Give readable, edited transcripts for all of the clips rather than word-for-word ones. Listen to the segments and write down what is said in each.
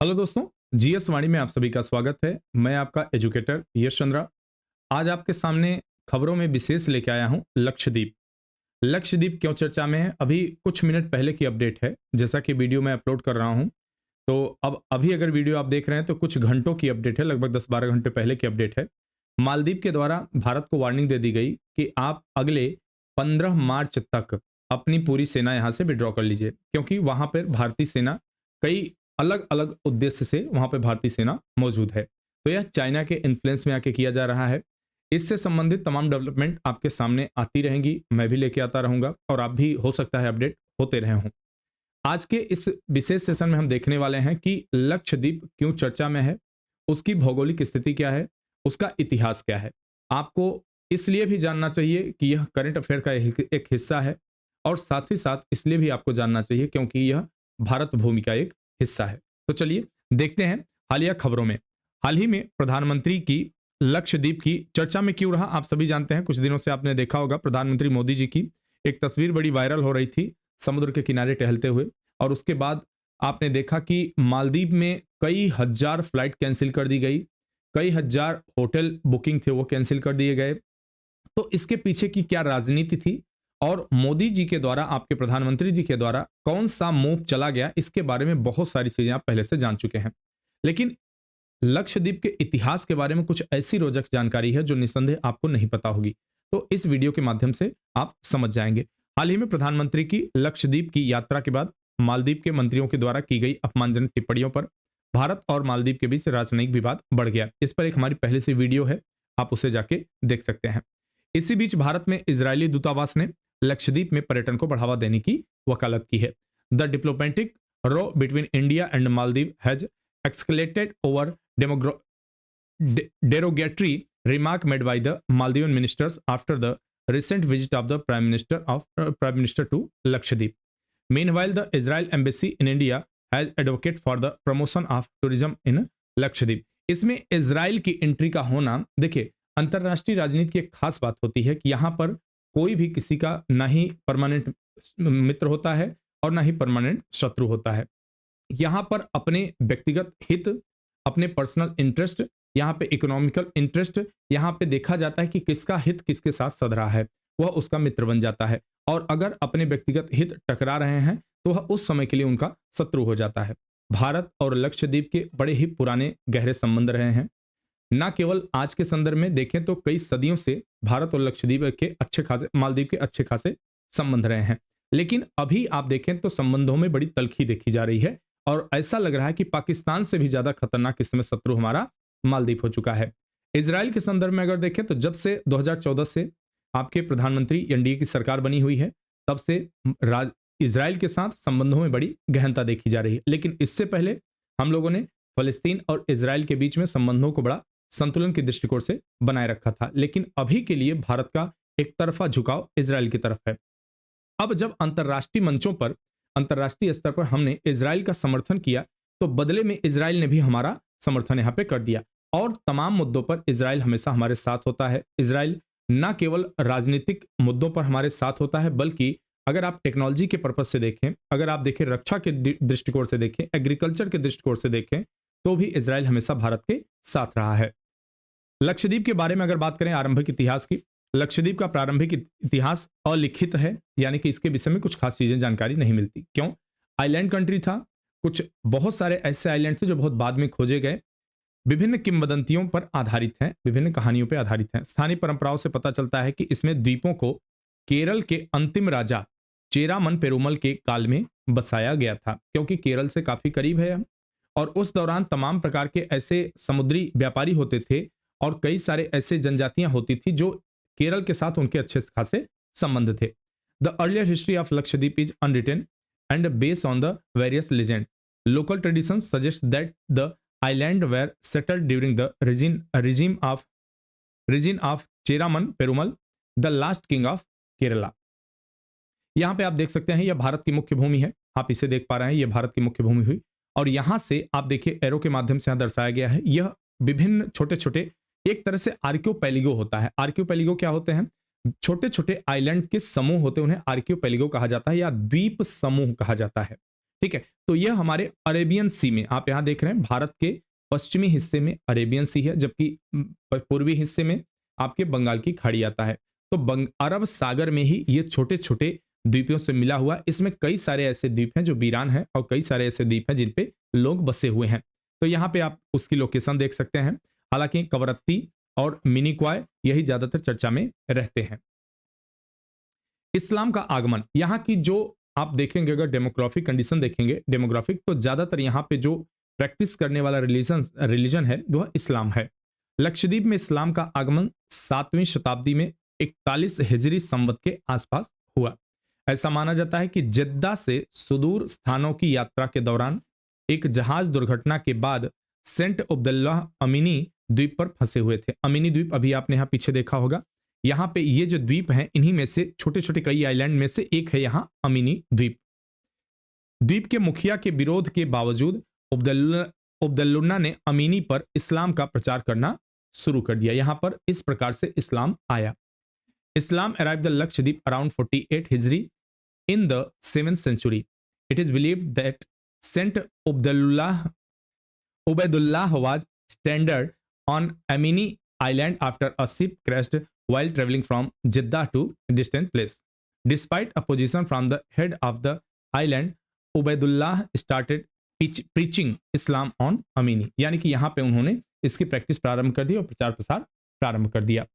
Hello दोस्तों, GS वाणी में आप सभी का स्वागत है। मैं आपका एजुकेटर यश चंद्रा। आज आपके सामने खबरों में विशेष लेके आया हूं लक्षद्वीप। लक्षद्वीप क्यों चर्चा में है? अभी कुछ मिनट पहले की अपडेट है। जैसा कि वीडियो मैं अपलोड कर रहा हूं, तो अब अभी अगर वीडियो आप देख रहे हैं तो कुछ घंटों की अपडेट है, लगभग 10-12 घंटे पहले की अपडेट है। मालदीव के द्वारा भारत को वार्निंग दे दी गई कि आप अगले 15 मार्च तक अपनी पूरी सेना यहां से विड्रॉ कर लीजिए, क्योंकि वहां पर भारतीय सेना कई अलग अलग उद्देश्य से वहां पर भारतीय सेना मौजूद है। तो यह चाइना के इन्फ्लुएंस में आके किया जा रहा है। इससे संबंधित तमाम डेवलपमेंट आपके सामने आती रहेंगी, मैं भी लेके आता रहूंगा और आप भी हो सकता है अपडेट होते रहे हों। आज के इस विशेष सेशन में हम देखने वाले हैं कि लक्षद्वीप क्यों चर्चा में है, उसकी भौगोलिक स्थिति क्या है, उसका इतिहास क्या है। आपको इसलिए भी जानना चाहिए कि यह करंट अफेयर का एक हिस्सा है, और साथ ही साथ इसलिए भी आपको जानना चाहिए क्योंकि यह भारत भूमि का एक हिस्सा है। तो चलिए देखते हैं हालिया खबरों में। हाल ही में प्रधानमंत्री की लक्षद्वीप की चर्चा में क्यों रहा, आप सभी जानते हैं। कुछ दिनों से आपने देखा होगा प्रधानमंत्री मोदी जी की एक तस्वीर बड़ी वायरल हो रही थी समुद्र के किनारे टहलते हुए, और उसके बाद आपने देखा कि मालदीव में कई हजार फ्लाइट कैंसिल कर दी गई, कई हजार होटल बुकिंग थे वो कैंसिल कर दिए गए। तो इसके पीछे की क्या राजनीति थी और मोदी जी के द्वारा, आपके प्रधानमंत्री जी के द्वारा कौन सा मूव चला गया, इसके बारे में बहुत सारी चीजें आप पहले से जान चुके हैं। लेकिन लक्षद्वीप के इतिहास के बारे में कुछ ऐसी रोचक जानकारी है जो निस्संदेह आपको नहीं पता होगी, तो इस वीडियो के माध्यम से आप समझ जाएंगे। हाल ही में प्रधानमंत्री की लक्षद्वीप की यात्रा के बाद मालदीव के मंत्रियों के द्वारा की गई अपमानजनक टिप्पणियों पर भारत और मालदीव के बीच राजनयिक विवाद बढ़ गया। इस पर एक हमारी पहले से वीडियो है, आप उसे जाके देख सकते हैं। इसी बीच भारत में इजरायली दूतावास ने लक्षद्वीप में पर्यटन को बढ़ावा देने की वकालत की है। The diplomatic row between India and Maldives has escalated over derogatory remark made by the Maldivian ministers after the recent visit of the Prime Minister to Lakshadweep. Meanwhile, the Israel embassy in India has advocated for the promotion of tourism in Lakshadweep. इसमें Israel की entry का होना, देखिए अंतरराष्ट्रीय राजनीति की एक खास बात होती है कि यहां पर कोई भी किसी का ना ही परमानेंट मित्र होता है और ना ही परमानेंट शत्रु होता है। यहां पर अपने व्यक्तिगत हित, अपने पर्सनल इंटरेस्ट, यहां पे इकोनॉमिकल इंटरेस्ट, यहां पे देखा जाता है कि किसका हित किसके साथ सध रहा है, वह उसका मित्र बन जाता है। और अगर अपने व्यक्तिगत हित टकरा रहे हैं तो वह उस समय के लिए उनका शत्रु हो जाता है। भारत और लक्षद्वीप के बड़े ही पुराने गहरे संबंध रहे हैं। ना केवल आज के संदर्भ में देखें तो कई सदियों से भारत और लक्षद्वीप के अच्छे खासे, मालदीव के अच्छे खासे संबंध रहे हैं। लेकिन अभी आप देखें तो संबंधों में बड़ी तल्खी देखी जा रही है, और ऐसा लग रहा है कि पाकिस्तान से भी ज्यादा खतरनाक इस समय शत्रु हमारा मालदीव हो चुका है। इजराइल के संदर्भ में अगर देखें तो जब से 2014 से आपके प्रधानमंत्री एनडीए की सरकार बनी हुई है, तब से इजराइल के साथ संबंधों में बड़ी गहनता देखी जा रही है। लेकिन इससे पहले हम लोगों ने फलस्तीन और इजराइल के बीच में संबंधों को बड़ा संतुलन के दृष्टिकोण से बनाए रखा था। लेकिन अभी के लिए भारत का एक तरफा झुकाव इजराइल की तरफ है। अब जब अंतरराष्ट्रीय मंचों पर, अंतरराष्ट्रीय स्तर पर हमने इजराइल का समर्थन किया, तो बदले में इजराइल ने भी हमारा समर्थन यहां पे कर दिया। और तमाम मुद्दों पर इजराइल हमेशा हमारे साथ होता है। इजराइल ना केवल राजनीतिक मुद्दों पर हमारे साथ होता है, बल्कि अगर आप टेक्नोलॉजी के पर्पज से देखें, अगर आप देखें रक्षा के दृष्टिकोण से देखें, एग्रीकल्चर के दृष्टिकोण से देखें, तो भी इजराइल हमेशा भारत के साथ रहा है। लक्षद्वीप के बारे में अगर बात करें आरंभिक इतिहास की, लक्षद्वीप का प्रारंभिक इतिहास अलिखित है, यानी कि इसके विषय में कुछ खास चीजें जानकारी नहीं मिलती। क्यों? आइलैंड कंट्री था, कुछ बहुत सारे ऐसे आइलैंड थे जो बहुत बाद में खोजे गए, विभिन्न किंवदंतियों पर आधारित हैं, विभिन्न कहानियों पर आधारित हैं। स्थानीय परंपराओं से पता चलता है कि इसमें द्वीपों को केरल के अंतिम राजा चेरामन पेरुमल के काल में बसाया गया था, क्योंकि केरल से काफी करीब है और उस दौरान तमाम प्रकार के ऐसे समुद्री व्यापारी होते थे और कई सारे ऐसे जनजातियां होती थी जो केरल के साथ उनके अच्छे खासे संबंध थे। The earlier history of Lakshadweep is unwritten and based on the various legend. Local traditions suggest that the island were settled during the region of Cheraman Perumal, the last king of Kerala. यहां पे आप देख सकते हैं यह भारत की मुख्य भूमि है, आप इसे देख पा रहे हैं, यह भारत की मुख्य भूमि हुई। और यहां से आप देखिए एरो के माध्यम से यहां दर्शाया गया है, यह विभिन्न छोटे छोटे, एक तरह से आर्कियोपेलिगो होता है। आर्कियोपेलिगो क्या होते हैं? छोटे छोटे आइलैंड के समूह होते हैं, उन्हें आर्कियोपेलिगो कहा जाता है या द्वीप समूह कहा जाता है। ठीक है, तो यह हमारे अरेबियन सी में, आप यहां देख रहे हैं भारत के पश्चिमी हिस्से में अरेबियन सी है, जबकि पूर्वी हिस्से में आपके बंगाल की खाड़ी आता है। तो अरब सागर में ही ये छोटे छोटे द्वीपों से मिला हुआ, इसमें कई सारे ऐसे द्वीप हैं जो वीरान हैं और कई सारे ऐसे द्वीप हैं जिन पे लोग बसे हुए हैं। तो यहाँ पे आप उसकी लोकेशन देख सकते हैं। हालांकि कवरत्ती और मिनिकॉय यही ज्यादातर चर्चा में रहते हैं। इस्लाम का आगमन, यहाँ की जो आप देखेंगे, अगर डेमोग्राफिक कंडीशन देखेंगे, डेमोग्राफिक, तो ज्यादातर यहाँ पे जो प्रैक्टिस करने वाला रिलीजन है वह इस्लाम है। लक्षद्वीप में इस्लाम का आगमन 7वीं शताब्दी में 41 हिजरी संवत के आसपास हुआ। ऐसा माना जाता है कि जिद्दा से सुदूर स्थानों की यात्रा के दौरान एक जहाज दुर्घटना के बाद सेंट अब्दुल्लाह अमीनी द्वीप पर फंसे हुए थे। अमीनी द्वीप अभी आपने यहाँ पीछे देखा होगा। यहाँ पे ये जो द्वीप हैं, इन्हीं में से छोटे छोटे कई आइलैंड में से एक है यहाँ अमीनी द्वीप। द्वीप के मुखिया के विरोध के बावजूद उब्दुल्ला ने अमीनी पर इस्लाम का प्रचार करना शुरू कर दिया। यहां पर इस प्रकार से इस्लाम आया। इस्लाम arrived the Lakshadweep around 48 Hijri in the 7th century. It is believed that Saint Ubaidullah was stranded on Amini Island after a ship crashed while traveling from Jeddah to a distant place. Despite opposition from the head of the island, Ubaidullah started preaching Islam on Amini. यानी कि यहाँ पे उन्होंने इसकी practice प्रारंभ कर दी और प्रचार प्रसार प्रारंभ कर दिया।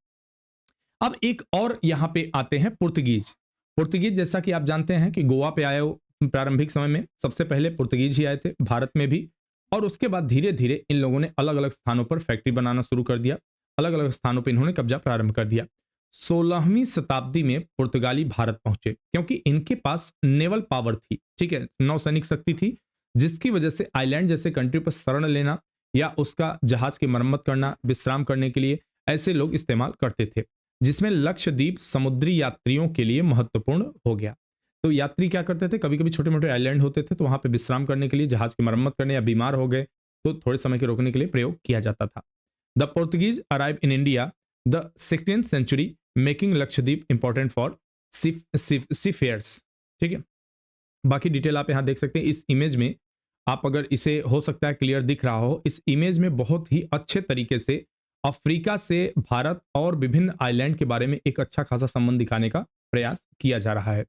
अब एक और यहाँ पे आते हैं पुर्तगीज। पुर्तगीज, जैसा कि आप जानते हैं कि गोवा पे आए प्रारंभिक समय में सबसे पहले पुर्तगीज ही आए थे, भारत में भी, और उसके बाद धीरे धीरे इन लोगों ने अलग अलग स्थानों पर फैक्ट्री बनाना शुरू कर दिया, अलग अलग स्थानों पर इन्होंने कब्जा प्रारंभ कर दिया। 16वीं शताब्दी में पुर्तगाली भारत पहुंचे क्योंकि इनके पास नेवल पावर थी, ठीक है, नौसैनिक शक्ति थी, जिसकी वजह से आइलैंड जैसे कंट्री पर शरण लेना या उसका जहाज की मरम्मत करना, विश्राम करने के लिए ऐसे लोग इस्तेमाल करते थे, जिसमें लक्षद्वीप समुद्री यात्रियों के लिए महत्वपूर्ण हो गया। तो यात्री क्या करते थे, कभी कभी छोटे मोटे आइलैंड होते थे, तो वहां पे विश्राम करने के लिए, जहाज की मरम्मत करने या बीमार हो गए तो थोड़े समय के रोकने के लिए प्रयोग किया जाता था। The Portuguese arrive in India the 16th century making Lakshadweep important for seafarers. ठीक है, बाकी डिटेल आप यहां देख सकते हैं। इस इमेज में आप, अगर इसे हो सकता है क्लियर दिख रहा हो, इस इमेज में बहुत ही अच्छे तरीके से अफ्रीका से भारत और विभिन्न आइलैंड के बारे में एक अच्छा खासा संबंध दिखाने का प्रयास किया जा रहा है।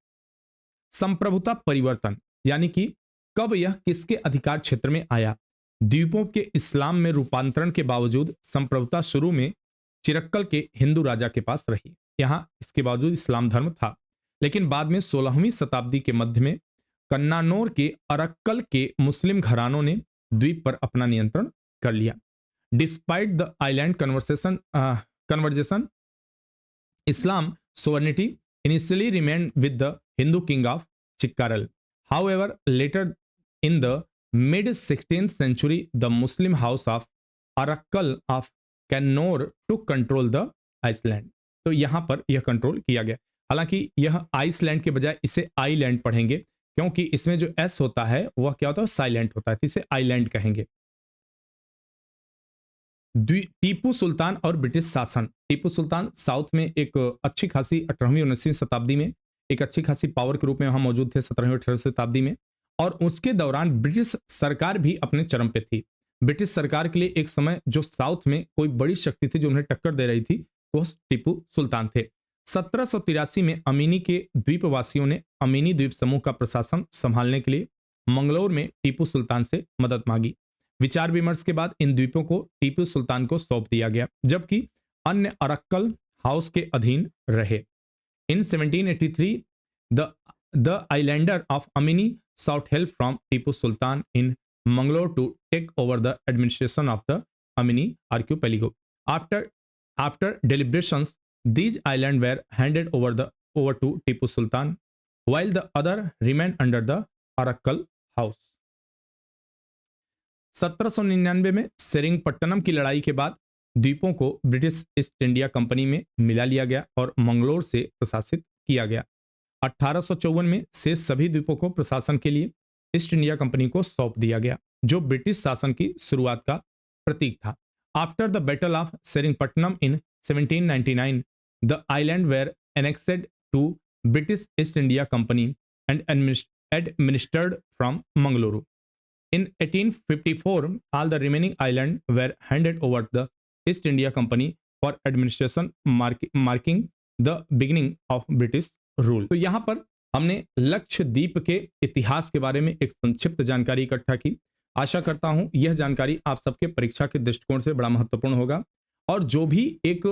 संप्रभुता परिवर्तन, यानी कि कब यह किसके अधिकार क्षेत्र में आया। द्वीपों के इस्लाम में रूपांतरण के बावजूद संप्रभुता शुरू में चिरक्कल के हिंदू राजा के पास रही। यहां इसके बावजूद इस्लाम धर्म था, लेकिन बाद में 16वीं शताब्दी के मध्य में कन्नानौर के अरक्कल के मुस्लिम घरानों ने द्वीप पर अपना नियंत्रण कर लिया। Despite the island conversation, Islam sovereignty initially remained with the Hindu king of Chikkaral. However, later in the mid 16th century, the Muslim house of Arakkal of Kannauр took control the Iceland. तो यहां पर यह control किया गया। हालांकि यह Iceland के बजाय इसे आईलैंड पढ़ेंगे, क्योंकि इसमें जो एस होता है वह क्या होता है, साइलेंट होता है, तो इसे आइलैंड कहेंगे। टीपू सुल्तान और ब्रिटिश शासन। टीपू सुल्तान साउथ में एक अच्छी खासी 18वीं और 19वीं शताब्दी में एक अच्छी खासी पावर के रूप में वहां मौजूद थे 17वीं और 18वीं शताब्दी में, और उसके दौरान ब्रिटिश सरकार भी अपने चरम पे थी। ब्रिटिश सरकार के लिए एक समय जो साउथ में कोई बड़ी शक्ति थी जो उन्हें टक्कर दे रही थी, वो टीपू सुल्तान थे। 1783 में अमीनी के द्वीपवासियों ने अमीनी द्वीप समूह का प्रशासन संभालने के लिए मंगलौर में टीपू सुल्तान से मदद मांगी। विचार विमर्श के बाद इन द्वीपों को टीपू सुल्तान को सौंप दिया गया, जबकि अन्य अरक्कल हाउस के अधीन रहे। इन 1783 the islander of Amini sought help from Tipu Sultan in Mangalore to take over the administration of the Amini archipelago. After deliberations, these islands were handed over to Tipu Sultan, while the other remained under the Arakkal House. 1799 में सेरिंगपट्टनम की लड़ाई के बाद द्वीपों को British East India company में मिला लिया गया और मंगलोर से प्रशासित किया गया। 1854 में शेष सभी द्वीपों को प्रशासन के लिए ईस्ट इंडिया कंपनी को सौंप दिया गया, जो ब्रिटिश शासन की शुरुआत का प्रतीक था। After the battle of Seringapatam in 1799, the island were annexed to British East India Company and administered from Mangaluru. In 1854, all the remaining islands were handed over to the East India Company for administration, marking the beginning of British rule. तो यहाँ पर हमने लक्षद्वीप के इतिहास के बारे में एक संक्षिप्त जानकारी इकट्ठा की। आशा करता हूं यह जानकारी आप सबके परीक्षा के दृष्टिकोण से बड़ा महत्वपूर्ण होगा, और जो भी एक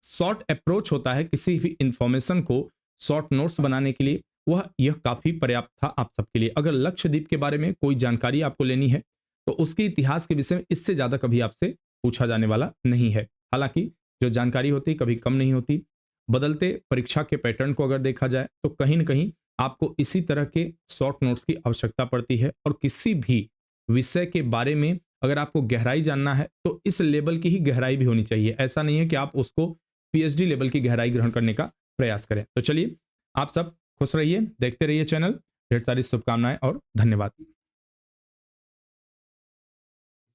शॉर्ट अप्रोच होता है किसी भी इंफॉर्मेशन को शॉर्ट नोट्स बनाने के लिए, वह यह काफी पर्याप्त था आप सबके लिए। अगर लक्षद्वीप के बारे में कोई जानकारी आपको लेनी है तो उसके इतिहास के विषय में इससे ज्यादा कभी आपसे पूछा जाने वाला नहीं है। हालांकि जो जानकारी होती कभी कम नहीं होती। बदलते परीक्षा के पैटर्न को अगर देखा जाए तो कहीं ना कहीं आपको इसी तरह के शॉर्ट नोट्स की आवश्यकता पड़ती है, और किसी भी विषय के बारे में अगर आपको गहराई जानना है तो इस लेवल की ही गहराई भी होनी चाहिए। ऐसा नहीं है कि आप उसको पीएचडी लेवल की गहराई ग्रहण करने का प्रयास करें। तो चलिए, आप सब खुश रहिए, देखते रहिए चैनल। ढेर सारी शुभकामनाएं और धन्यवाद।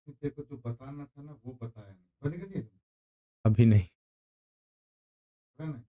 तेरे को जो बताना था ना वो बताया नहीं, बंद कर दिया अभी नहीं। तुमने?